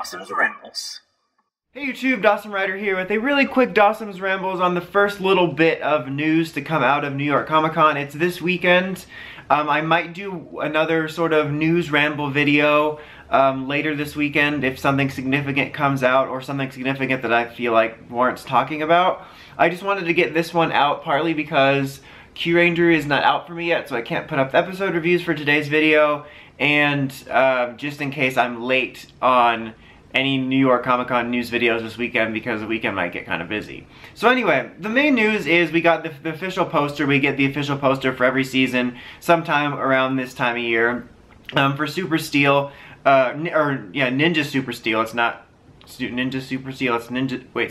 Dosm's Rambles. Hey YouTube, Dosm Rider here with a really quick Dosm's Rambles on the first little bit of news to come out of New York Comic Con. It's this weekend. I might do another sort of news ramble video later this weekend if something significant comes out or something significant that I feel like warrants talking about. I just wanted to get this one out partly because Q Ranger is not out for me yet, so I can't put up the episode reviews for today's video, and just in case I'm late on any New York Comic Con news videos this weekend because the weekend might get kind of busy. So anyway, the main news is we got the official poster. We get the official poster for every season sometime around this time of year for Super Steel, Ninja Super Steel. It's not Ninja Super Steel, it's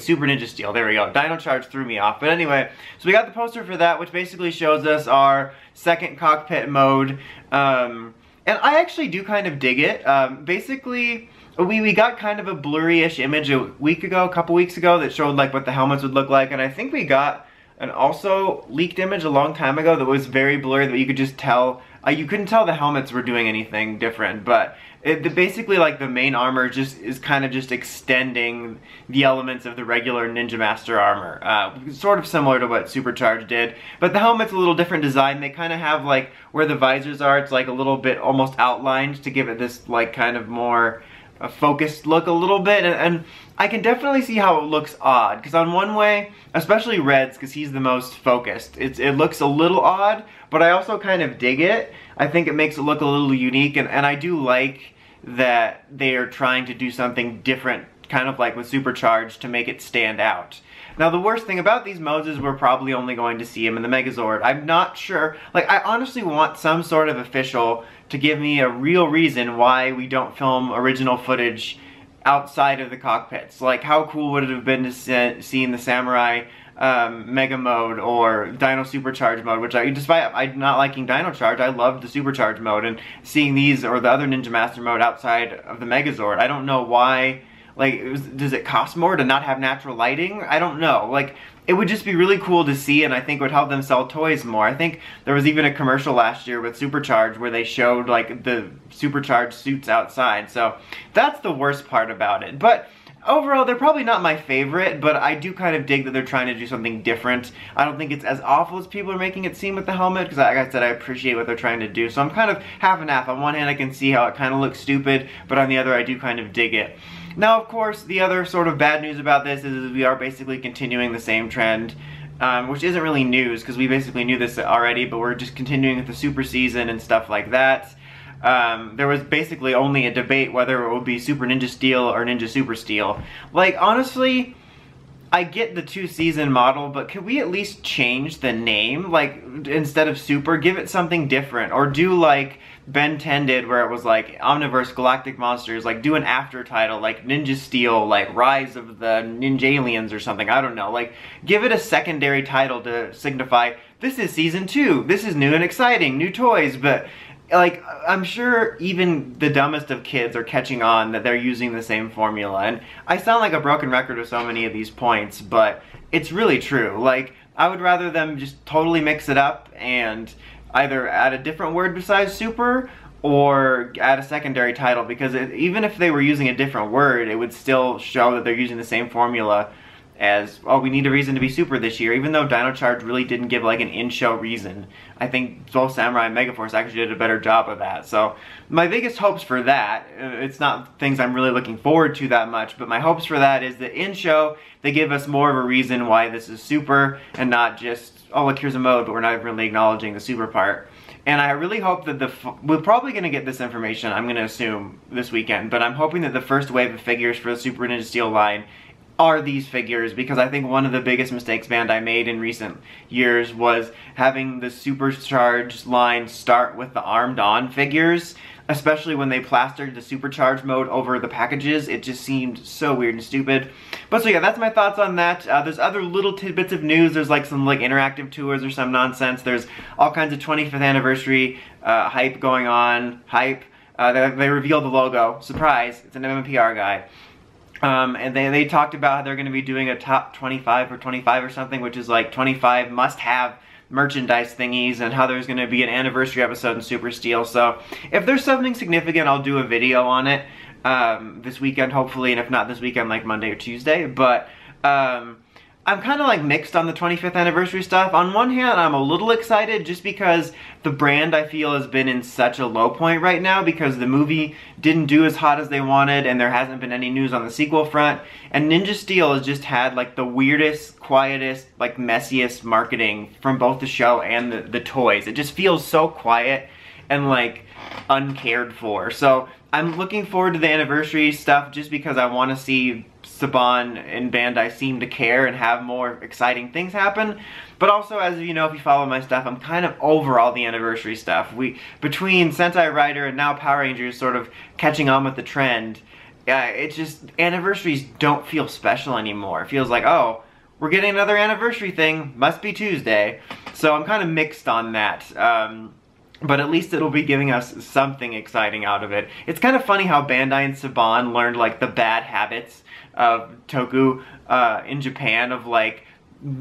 Super Ninja Steel. There we go. Dino Charge threw me off. But anyway, so we got the poster for that, which basically shows us our second cockpit mode. And I actually do kind of dig it. Basically, we got kind of a blurry-ish image a couple weeks ago that showed like what the helmets would look like, and I think we got an also leaked image a long time ago that was very blurry that you could just tell, you couldn't tell the helmets were doing anything different, but basically like the main armor is kind of just extending the elements of the regular Ninja Master armor. Sort of similar to what Supercharged did, but the helmet's a little different design. They kind of have like where the visors are, it's like a little bit almost outlined to give it this like kind of more a focused look a little bit, and I can definitely see how it looks odd, because on one way, especially Red's, because he's the most focused, it looks a little odd, but I also kind of dig it. I think it makes it look a little unique, and I do like that they are trying to do something different, kind of like with Supercharged, to make it stand out. Now the worst thing about these modes is we're probably only going to see him in the Megazord. I'm not sure, like I honestly want some sort of official to give me a real reason why we don't film original footage outside of the cockpits. Like how cool would it have been to see in the Samurai Mega mode or Dino Supercharge mode, which despite I'm not liking Dino Charge, I loved the Supercharge mode, and seeing these or the other Ninja Master mode outside of the Megazord, I don't know why. Like, does it cost more to not have natural lighting? I don't know. Like, it would just be really cool to see, and I think would help them sell toys more. I think there was even a commercial last year with Supercharged where they showed, like, the Supercharged suits outside. So, that's the worst part about it. But overall, they're probably not my favorite, but I do kind of dig that they're trying to do something different. I don't think it's as awful as people are making it seem with the helmet, because like I said, I appreciate what they're trying to do. So I'm kind of half and half. On one hand, I can see how it kind of looks stupid, but on the other, I do kind of dig it. Now, of course, the other sort of bad news about this is we are basically continuing the same trend, which isn't really news, because we basically knew this already, but we're just continuing with the super season and stuff like that. There was basically only a debate whether it would be Super Ninja Steel or Ninja Super Steel. Like, honestly, I get the two-season model, but could we at least change the name? Like, instead of Super, give it something different. Or do like Ben 10 did, where it was like Omniverse Galactic Monsters, like do an after title, like Ninja Steel, like Rise of the Ninja Aliens or something, I don't know. Like, give it a secondary title to signify, this is Season 2, this is new and exciting, new toys, but like, I'm sure even the dumbest of kids are catching on that they're using the same formula. And I sound like a broken record with so many of these points, but it's really true. Like, I would rather them just totally mix it up and either add a different word besides super or add a secondary title, because even if they were using a different word, it would still show that they're using the same formula as, oh, we need a reason to be super this year, even though Dino Charge really didn't give like an in-show reason. I think both Samurai and Megaforce actually did a better job of that. So my biggest hopes for that, it's not things I'm really looking forward to that much, but my hopes for that is that in-show, they give us more of a reason why this is super and not just, oh look, here's a mode, but we're not really acknowledging the super part. And I really hope that we're probably going to get this information, I'm going to assume, this weekend, but I'm hoping that the first wave of figures for the Super Ninja Steel line are these figures, because I think one of the biggest mistakes Bandai made in recent years was having the Supercharged line start with the armed-on figures, especially when they plastered the Supercharged mode over the packages. It just seemed so weird and stupid. But so yeah, that's my thoughts on that. There's other little tidbits of news. There's like some like interactive tours or some nonsense. There's all kinds of 25th anniversary hype going on. They revealed the logo. Surprise, it's an MMPR guy. And they talked about how they're going to be doing a top 25 for 25 or something, which is like 25 must-have merchandise thingies, and how there's going to be an anniversary episode in Super Steel. So if there's something significant, I'll do a video on it. this weekend, hopefully, and if not this weekend, like Monday or Tuesday. But I'm kind of like mixed on the 25th anniversary stuff. On one hand, I'm a little excited just because the brand, I feel, has been in such a low point right now because the movie didn't do as hot as they wanted and there hasn't been any news on the sequel front. And Ninja Steel has just had like the weirdest, quietest, like messiest marketing from both the show and the toys. It just feels so quiet and like uncared for. So I'm looking forward to the anniversary stuff just because I want to see Saban and Bandai seem to care and have more exciting things happen. But also, as you know, if you follow my stuff, I'm kind of over all the anniversary stuff. Between Sentai Rider and now Power Rangers sort of catching on with the trend, it's just, anniversaries don't feel special anymore. It feels like, oh, we're getting another anniversary thing, must be Tuesday. So I'm kind of mixed on that. But at least it'll be giving us something exciting out of it. It's kind of funny how Bandai and Saban learned like the bad habits of Toku in Japan, of like,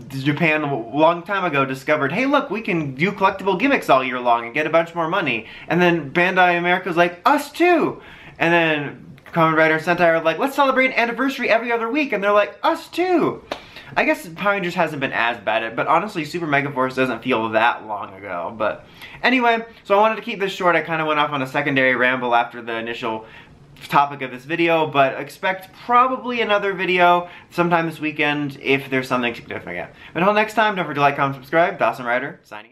Japan a long time ago discovered, hey look, we can do collectible gimmicks all year long and get a bunch more money. And then Bandai America's like, us too! And then Kamen Rider and Sentai are like, let's celebrate an anniversary every other week, and they're like, us too! I guess Power Rangers hasn't been as bad at it, but honestly, Super Mega Force doesn't feel that long ago. But anyway, so I wanted to keep this short. I kind of went off on a secondary ramble after the initial topic of this video, but expect probably another video sometime this weekend if there's something significant. But until next time, don't forget to like, comment, subscribe. Dosm Rider, signing out.